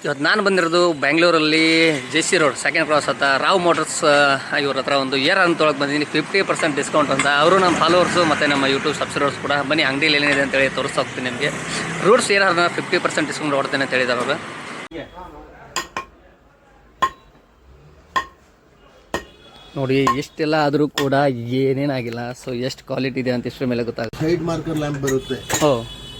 ಇವತ್ತು ನಾನು ಬಂದಿರೋದು ಬೆಂಗಳೂರಲ್ಲಿ JC ರೋಡ್ ಸೆಕೆಂಡ್ ಕ್ರಾಸ್ ಹತ್ರ ರಾವ್ ಮೋಟರ್ಸ್ ಇವ್ರ ಹತ್ರ ಒಂದು ಏರ್ ಅಂತ ತೊಳಗೆ ಬಂದಿದ್ದೀನಿ 50% ಡಿಸ್ಕೌಂಟ್ ಅಂತ. ಅವರು ನಮ್ಮ ಫಾಲೋವರ್ಸು ಮತ್ತು ನಮ್ಮ ಯೂಟ್ಯೂಬ್ ಸಬ್ಸ್ಕ್ರೈಬರ್ಸ್ ಕೂಡ ಬನ್ನಿ ಅಂಗಡಿಯಲ್ಲಿ ಏನಿದೆ ಅಂತೇಳಿ ತೋರಿಸ್ತಾ ಹೋಗ್ತೀನಿ ನಿಮಗೆ. ರೂಟ್ಸ್ ಏರ್ 50% ಡಿಸ್ಕೌಂಟ್ ಕೊಡ್ತೇನೆ ಅಂತ ಹೇಳಿದ್ದಾರೆ ಅವರು. ನೋಡಿ ಎಷ್ಟೆಲ್ಲ ಆದರೂ ಕೂಡ ಏನೇನಾಗಿಲ್ಲ. ಸೊ ಎಷ್ಟು ಕ್ವಾಲಿಟಿ ಇದೆ ಅಂತ ಇಷ್ಟರ ಮೇಲೆ ಗೊತ್ತಾಗುತ್ತೆ. ಸೈಡ್ ಮಾರ್ಕರ್ ಲ್ಯಾಂಪ್ ಬರುತ್ತೆ.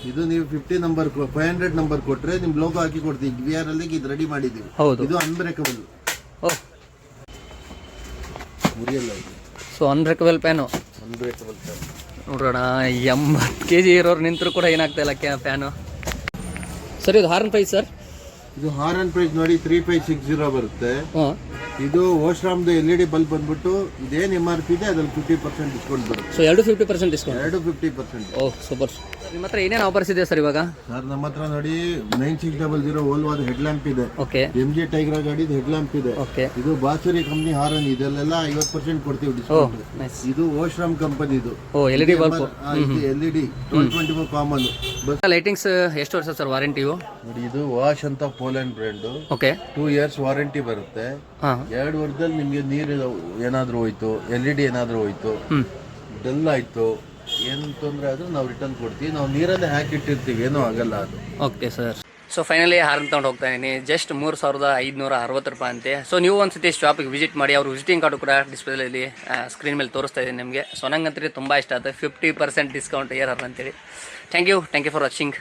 ಇದು ನೀವು 50 ನಂಬರ್ 500 ನಂಬರ್ ಕೊಟ್ರೆ ನಿಮ್ ಲೋಗೋ ಹಾಕಿ ಕೊಡ್ತೀವಿ. VR ಅಲ್ಲಿ ಇದು ರೆಡಿ ಮಾಡಿದೀವಿ. ಹೌದು, ಇದು ಅನ್ಬ್ರೇಕಬಲ್. ಮುರಿಯಲ್ಲ ಇದು. So unbreakable pan. Unbreakable PAN ನೋಡೋಣ. 80 kg ಇರೋರು ನಿಂತರೂ ಕೂಡ ಏನಾಗ್ತಾ ಇಲ್ಲ ಫ್ಯಾನು. ಸರ್ ಇದು ಹಾರ್ನ್ ಪ್ರೈಸ್ ಸರ್? ಇದು ಹಾರ್ನ್ ಪ್ರೈಸ್ ನೋಡಿ 3560 ಬರುತ್ತೆ. ಇದು ಓಶ್ರಾಮ್ದು LED ಬಲ್ಬ್ ಬಂದ್ಬಿಟ್ಟು ಇದೇನು MRP ಇದೆ ಅದ್ರಲ್ಲಿ 50% ಡಿಸ್ಕೌಂಟ್ ಬರುತ್ತೆ. ಸೊ ಎರಡು 50% ಡಿಸ್ಕೌಂಟ್. ಎರಡು 50%. ಓಹ್ ಸೂಪರ್. ನಿಮ್ಮ ಹತ್ರ ಏನೇನು ಆಫರ್ಸ್ ಇದೆ ಸರ್ ಇವಾಗ? ಸರ್ ನಮ್ಮ ಹತ್ರ ನೋಡಿ 9600 ಓಲ್ವಾದ ಹೆಡ್ ಲ್ಯಾಂಪ್ ಇದೆ. ಓಕೆ. MG ಟೈಗರ್ ಗಾಡಿದು ಹೆಡ್ ಲ್ಯಾಂಪ್ ಇದೆ. ಓಕೆ. ಇದು ಬಾಸುರಿ ಕಂಪನಿ ಹಾರನ್ ಇದೆಲ್ಲ 50% ಕೊಡ್ತೀವಿ ಡಿಸ್ಕೌಂಟ್. ಇದು ಓಶ್ರಾಮ್ ಕಂಪನಿದು. ಓ LED ಬಲ್ಬ್. ಇದು LED 1224 ಕಾಮನ್. ಲೈಟಿಂಗ್ಸ್ ಎಷ್ಟು ವರ್ಷ ಸರ್ ವಾರಂಟಿಯು? ನೋಡಿ ಇದು ವಾಶ್ ಅಂತ Poland brand. Okay. 2 years warranty ಬರುತ್ತೆ. 2 ವರ್ಷದಲ್ಲಿ ನಿಮಗೆ ನೀರು ಏನಾದ್ರು ಹೋಯ್ತು, LED ಏನಾದ್ರು ಹೋಯ್ತು, ಡಲ್ ಆಯ್ತು, ಏನು ತೊಂದರೆ ಆದ್ರೂ ನಾವು ರಿಟರ್ನ್ ಕೊಡ್ತೀವಿ. ನಾವು ನೀರಲ್ಲೇ ಹಾಕಿಟ್ಟಿರ್ತೀವಿ, ಏನೂ ಆಗಲ್ಲ ಅದು. Okay sir. So finally horn ತೊಗೊಂಡು ಹೋಗ್ತಾ ಇದ್ದೀನಿ. ಜಸ್ಟ್ 3560 ರೂಪಾಯಿ ಅಂತೆ. ಸೊ ನೀವು ಒಂದ್ಸತಿ ಶಾಪಿಗೆ ವಿಸಿಟ್ ಮಾಡಿ. ಅವ್ರ ವಿಸಿಟಿಂಗ್ ಕಾರ್ಡು ಕೂಡ ಡಿಸ್ಪ್ಲೇಲಿ ಸ್ಕ್ರೀನ್ ಮೇಲೆ ತೋರಿಸ್ತಾ ಇದ್ದೀನಿ ನಿಮಗೆ. ಸೊ ನಂಗಂತೂ ತುಂಬ ಇಷ್ಟ ಆಗುತ್ತೆ. 50% ಡಿಸ್ಕೌಂಟ್ ಏರ್ ಅಂತೇಳಿ. Thank you for watching.